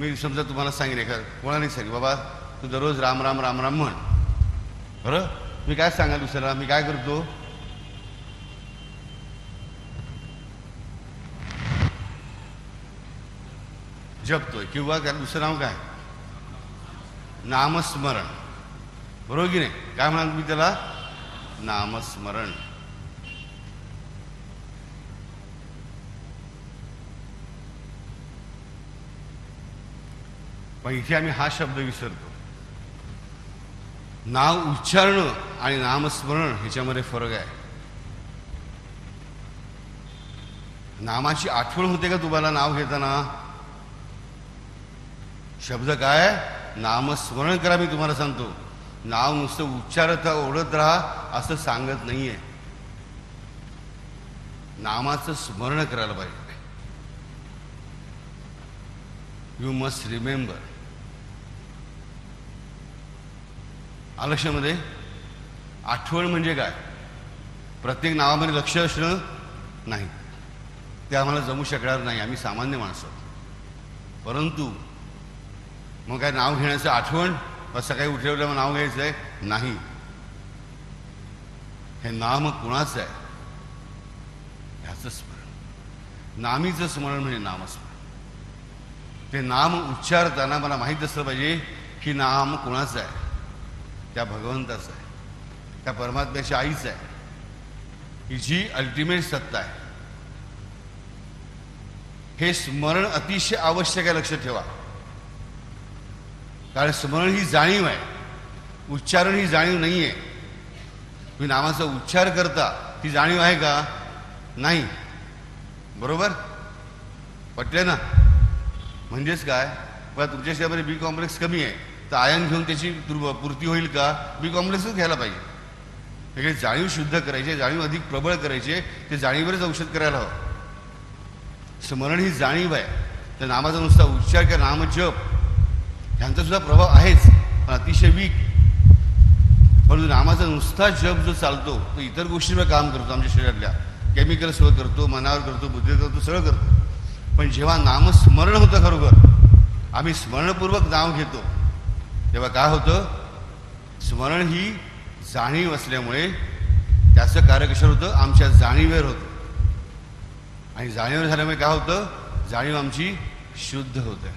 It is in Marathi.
मी समजा तुम्हाला सांगेन कोणाने सांगेन बाबा तू दररोज राम राम राम राम म्हण, बरं मी काय सांगाल दुसऱ्याला, मी काय करतो जपतोय, किंवा त्याला दुसरं नाव काय नामस्मरण, बरोबर की नाही? काय म्हणाल तुम्ही त्याला? नामस्मरण. पण इथे आम्ही हा शब्द विसरतो. नाव उच्चारणं आणि नामस्मरण ह्याच्यामध्ये फरक आहे. नामाची आठवण होते का तुम्हाला नाव घेताना? शब्द काय? नामस्मरण करा. मी तुम्हाला सांगतो, नाव नुसतं उच्चारत ओढत राहा असं सांगत नाहीये. नामाचं स्मरण करायला पाहिजे. You must remember. लक्षामध्ये आठवण म्हणजे काय? प्रत्येक नावामध्ये लक्ष असणं नाही, ते आम्हाला जमू शकणार नाही, आम्ही सामान्य माणसं. परंतु मग काय नाव घेण्याचं आठवण, सकाळी उठल्यावर मग नाव घ्यायचं आहे नाही. हे नाम कुणाचं आहे ह्याचं स्मरण. नामीचं स्मरण म्हणजे नामस्मरण. ते नाम उच्चारताना मला माहीत असलं पाहिजे की नाम कुणाचं आहे. त्या भगवंताचं आहे, त्या परमात्म्याच्या आईचं आहे, ही जी अल्टिमेट सत्ता आहे. हे स्मरण अतिशय आवश्यक आहे, लक्षात ठेवा. कारण स्मरण ही जाणीव आहे, उच्चारण ही जाणीव नाही आहे. तुम्ही नामाचा उच्चार करता, ती जाणीव आहे का? नाही. बरोबर पटले ना? म्हणजेच काय, बघा तुमच्या शरीरामध्ये बी कॉम्प्लेक्स कमी आहे, तर आयन घेऊन त्याची पूर्ती होईल का? बी कॉम्प्लेक्सच घ्यायला पाहिजे. हे जाणीव शुद्ध करायचे, जाणीव अधिक प्रबळ करायचे, ते जाणीवरच औषध करायला हवं. स्मरण ही जाणीव आहे. तर नामाचा नुसता उच्चार किंवा नामजप ह्यांचा सुद्धा प्रभाव आहेच, पण अतिशय वीक. परंतु नामाचा नुसता जप जो चालतो तो इतर गोष्टींवर काम करतो, आमच्या शरीरातल्या केमिकल सगळं करतो, मनावर करतो, बुद्धीवर करतो, सगळं करतो. पण जेव्हा नामस्मरण होतं, खरोखर आम्ही स्मरणपूर्वक नाव घेतो, तेव्हा काय होतं? स्मरण ही जाणीव असल्यामुळे त्याचं कार्य कशावर होतं? आमच्या जाणीवेवर होतं. आणि जाणीवर झाल्यामुळे काय होतं? जाणीव आमची शुद्ध होते.